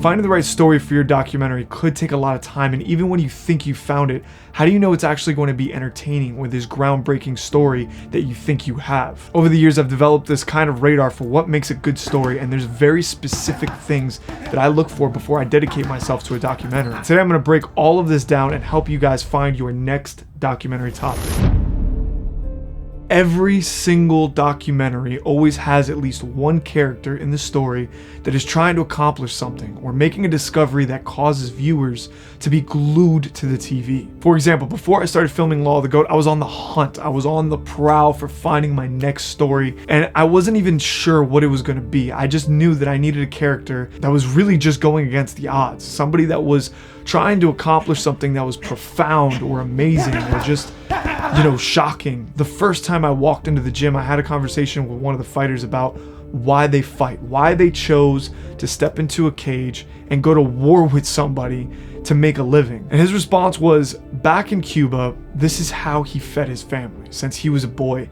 Finding the right story for your documentary could take a lot of time, and even when you think you found it, how do you know it's actually going to be entertaining with this groundbreaking story that you think you have? Over the years, I've developed this kind of radar for what makes a good story, and there's very specific things that I look for before I dedicate myself to a documentary. Today, I'm going to break all of this down and help you guys find your next documentary topic. Every single documentary always has at least one character in the story that is trying to accomplish something or making a discovery that causes viewers to be glued to the TV. For example, before I started filming Law of the Goat, I was on the hunt. I was on the prowl for finding my next story, and I wasn't even sure what it was going to be. I just knew that I needed a character that was really just going against the odds. Somebody that was trying to accomplish something that was profound or amazing or just, shocking. The first time I walked into the gym, I had a conversation with one of the fighters about why they fight, why they chose to step into a cage and go to war with somebody to make a living. And his response was, back in Cuba, this is how he fed his family since he was a boy.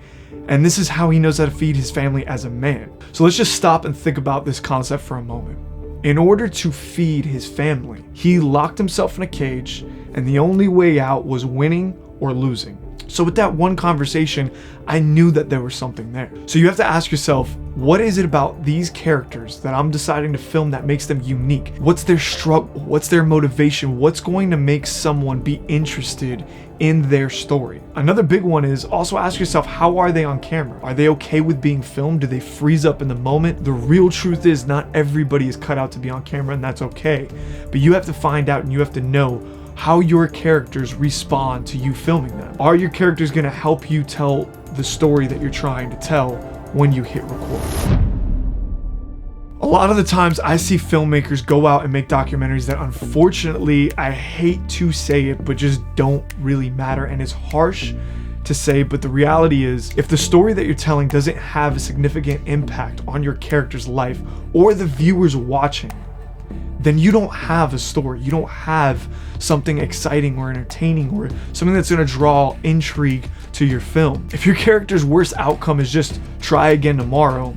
And this is how he knows how to feed his family as a man. So let's just stop and think about this concept for a moment. In order to feed his family, he locked himself in a cage, and the only way out was winning or losing. So with that one conversation, I knew that there was something there. So you have to ask yourself, what is it about these characters that I'm deciding to film that makes them unique? What's their struggle? What's their motivation? What's going to make someone be interested in their story? Another big one is also ask yourself, how are they on camera? Are they okay with being filmed? Do they freeze up in the moment? The real truth is not everybody is cut out to be on camera, and that's okay. But you have to find out, and you have to know how your characters respond to you filming them. Are your characters going to help you tell the story that you're trying to tell when you hit record? A lot of the times I see filmmakers go out and make documentaries that, unfortunately, I hate to say it, but just don't really matter. And it's harsh to say, but the reality is, if the story that you're telling doesn't have a significant impact on your character's life or the viewers watching, then you don't have a story. You don't have something exciting or entertaining or something that's going to draw intrigue to your film. If your character's worst outcome is just try again tomorrow,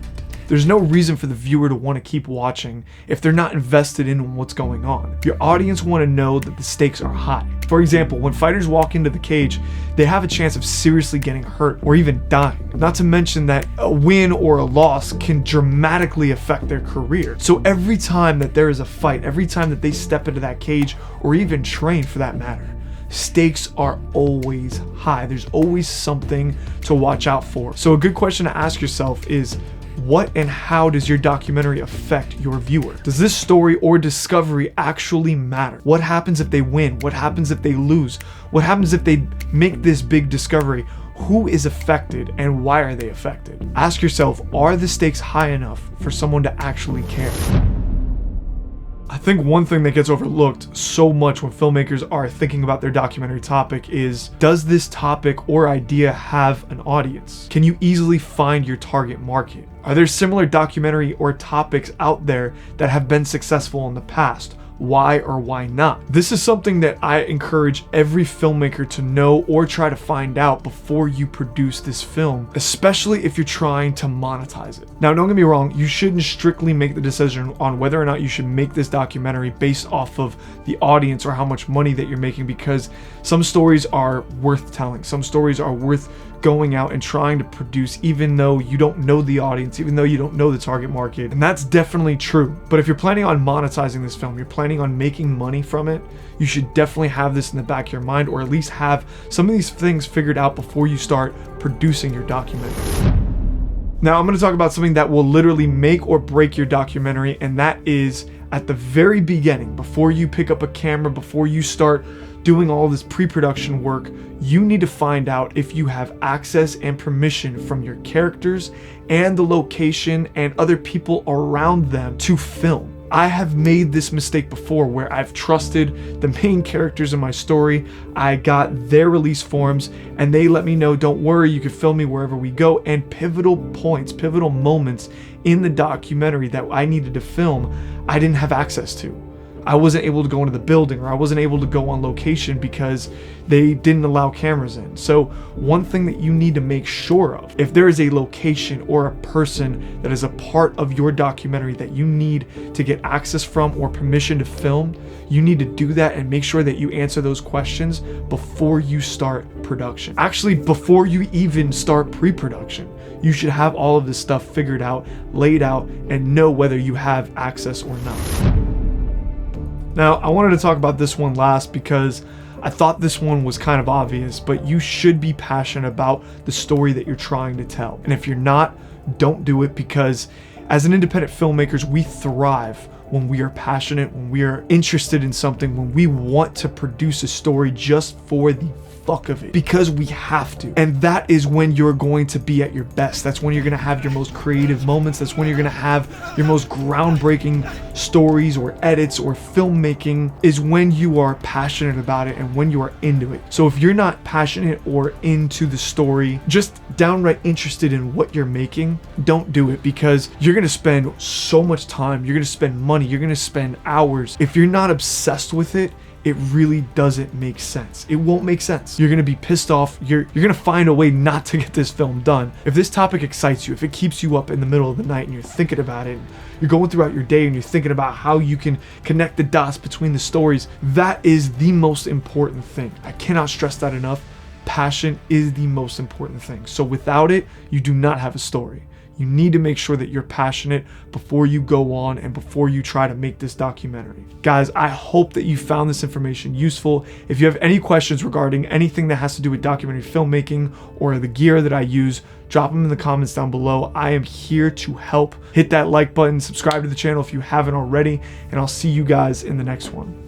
there's no reason for the viewer to want to keep watching if they're not invested in what's going on. Your audience want to know that the stakes are high. For example, when fighters walk into the cage, they have a chance of seriously getting hurt or even dying. Not to mention that a win or a loss can dramatically affect their career. So every time that there is a fight, every time that they step into that cage, or even train for that matter, stakes are always high. There's always something to watch out for. So a good question to ask yourself is, what and how does your documentary affect your viewer? Does this story or discovery actually matter? What happens if they win? What happens if they lose? What happens if they make this big discovery? Who is affected and why are they affected? Ask yourself, are the stakes high enough for someone to actually care? I think one thing that gets overlooked so much when filmmakers are thinking about their documentary topic is, does this topic or idea have an audience? Can you easily find your target market? Are there similar documentary or topics out there that have been successful in the past? Why or why not? This is something that I encourage every filmmaker to know or try to find out before you produce this film, especially if you're trying to monetize it. Now, don't get me wrong, you shouldn't strictly make the decision on whether or not you should make this documentary based off of the audience or how much money that you're making, because some stories are worth telling. Some stories are worth going out and trying to produce even though you don't know the audience, even though you don't know the target market. And that's definitely true. But if you're planning on monetizing this film, you're planning on making money from it, you should definitely have this in the back of your mind, or at least have some of these things figured out before you start producing your documentary. Now, I'm going to talk about something that will literally make or break your documentary, and that is at the very beginning, before you pick up a camera, before you start doing all this pre-production work, you need to find out if you have access and permission from your characters and the location and other people around them to film. I have made this mistake before where I've trusted the main characters in my story. I got their release forms and they let me know, don't worry, you can film me wherever we go. And pivotal points, pivotal moments in the documentary that I needed to film, I didn't have access to. I wasn't able to go into the building, or I wasn't able to go on location because they didn't allow cameras in. So one thing that you need to make sure of, if there is a location or a person that is a part of your documentary that you need to get access from or permission to film, you need to do that and make sure that you answer those questions before you start production. Actually, before you even start pre-production, you should have all of this stuff figured out, laid out, and know whether you have access or not. Now, I wanted to talk about this one last because I thought this one was kind of obvious, but you should be passionate about the story that you're trying to tell. And if you're not, don't do it, because as an independent filmmakers, we thrive when we are passionate, when we are interested in something, when we want to produce a story just for the fuck of it, because we have to. And that is when you're going to be at your best. That's when you're going to have your most creative moments. That's when you're going to have your most groundbreaking stories or edits or filmmaking, is when you are passionate about it and when you are into it. So if you're not passionate or into the story, just downright interested in what you're making, don't do it, because you're going to spend so much time, you're going to spend money, you're going to spend hours. If you're not obsessed with it, it really doesn't make sense. It won't make sense. You're gonna be pissed off. You're gonna find a way not to get this film done. If this topic excites you, if it keeps you up in the middle of the night and you're thinking about it, you're going throughout your day and you're thinking about how you can connect the dots between the stories, that is the most important thing. I cannot stress that enough. Passion is the most important thing. So without it, you do not have a story. You need to make sure that you're passionate before you go on and before you try to make this documentary. Guys, I hope that you found this information useful. If you have any questions regarding anything that has to do with documentary filmmaking or the gear that I use, drop them in the comments down below. I am here to help. Hit that like button, subscribe to the channel if you haven't already, and I'll see you guys in the next one.